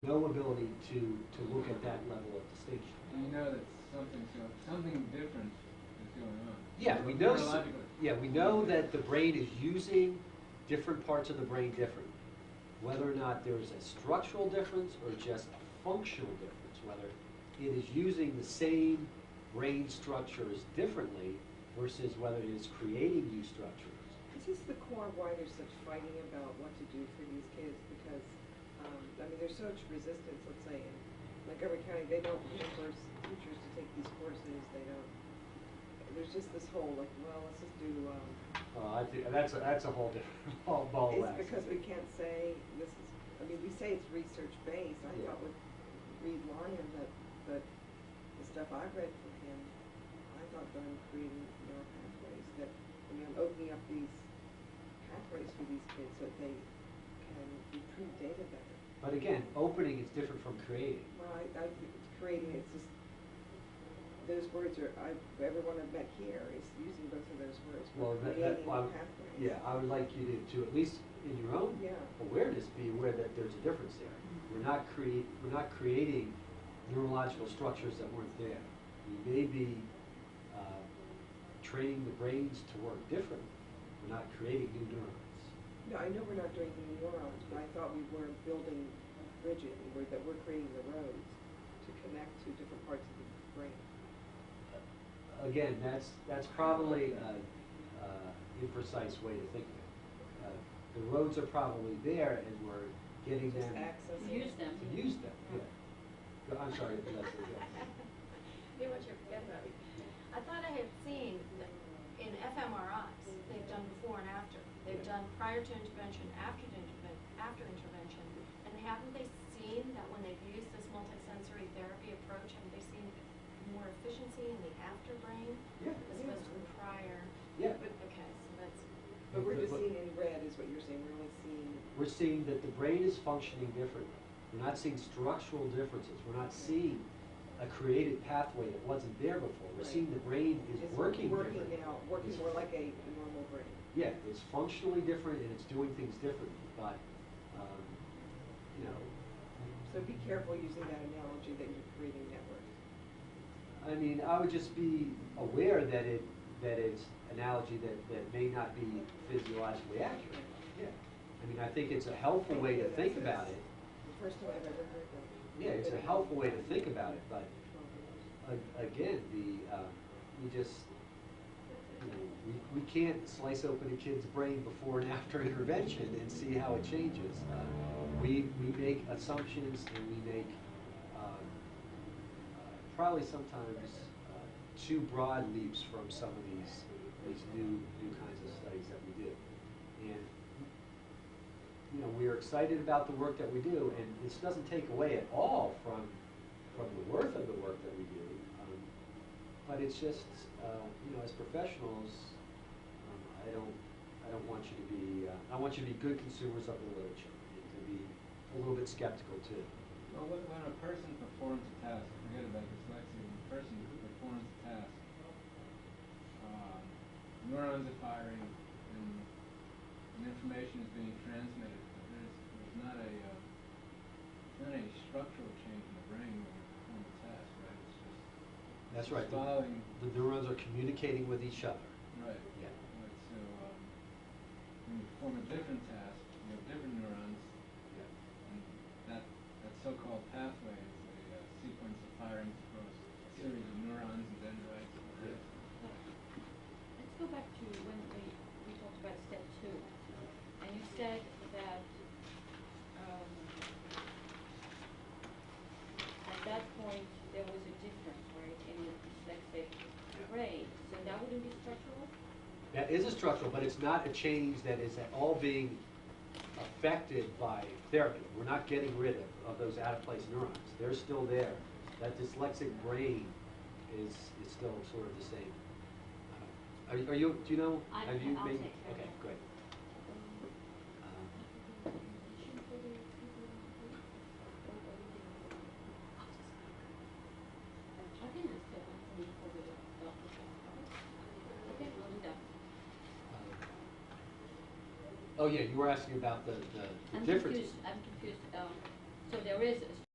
no ability to look at that level of distinction. And you know that something different is going on. Yeah, we know. Yeah, we know that the brain is using different parts of the brain differently. Whether or not there's a structural difference or just a functional difference, whether it is using the same brain structures differently versus whether it is creating new structures. Is this the core of why there's such fighting about what to do for these kids? Because, I mean, there's so much resistance, let's say, in Montgomery County, they don't force teachers to take these courses, they don't, there's just this whole, like, well, let's just do, I think that's a whole different ball of wax. It's because we can't say this is, I mean, we say it's research-based. I thought with Reed Lyon that the stuff I've read from him, I thought that I'm creating neural pathways, that, I mean, I'm opening up these pathways for these kids so that they can retrieve data better. But again, opening is different from creating. Well, it's creating, it's just, those words are, everyone I've met here is using both of those words. Well, pathways. Yeah, I would like you to at least in your own awareness, be aware that there's a difference there. We're not creating neurological structures that weren't there. We may be training the brains to work differently. We're not creating new neurons. No, I know we're not doing new neurons, but I thought we were building bridges, that we're creating the roads to connect to different parts of the brain. Again, that's probably an imprecise way to think of it. The roads are probably there, and we're getting them to use them. To use them, yeah. I'm sorry, Leslie. You want you to forget about it. I thought I had seen that in fMRIs, they've done before and after. They've done prior to intervention, after intervention, and haven't they seen that when they've used this multisensory therapy approach, haven't they seen more efficiency in the after brain as opposed to the prior? Yeah. But, okay, so that's. But we're just seeing in red, is what you're saying. We're only seeing. We're seeing that the brain is functioning differently. We're not seeing structural differences. We're not seeing a created pathway that wasn't there before. We're seeing the brain is working differently. Now, working more like a normal brain. Yeah, it's functionally different and it's doing things differently. But, you know. So be careful using that analogy that you're creating networks. I mean, I would just be aware that it's an analogy that may not be physiologically accurate. Yeah. I mean, I think it's a helpful way to think about it. The first time I've ever heard that. Yeah, it's a helpful way to think about it, but again, we just, you know, we can't slice open a kid's brain before and after intervention and see how it changes. We make assumptions and we make probably sometimes too broad leaps from some of these new kinds of studies that we do. And you know, we're excited about the work that we do, and this doesn't take away at all from the worth of the work that we do. But it's just, you know, as professionals, I don't want you to be. I want you to be good consumers of the literature and to be a little bit skeptical too. Well, when a person performs a task, forget about dyslexia. When a person performs a task, neurons are firing, and information is being transmitted. There's not a structural change in the brain when you perform a task, right? It's just that's right. Following the neurons are communicating with each other. Right. Yeah. Right. So when you perform a different task, you have different neurons. Yeah. And that so-called pathway is a sequence of firings across a series of neurons and dendrites. Let's go back to when we talked about step 2. And you said that at that point there was a difference, right, in the dyslexic brain. So that wouldn't be structural? That is a structural, but it's not a change that is at all being affected by therapy. We're not getting rid of those out-of-place neurons. They're still there. That dyslexic brain is still sort of the same. Are you? Do you know? Have you made? Okay, great. Oh yeah, you were asking about the differences. I'm confused. So there is a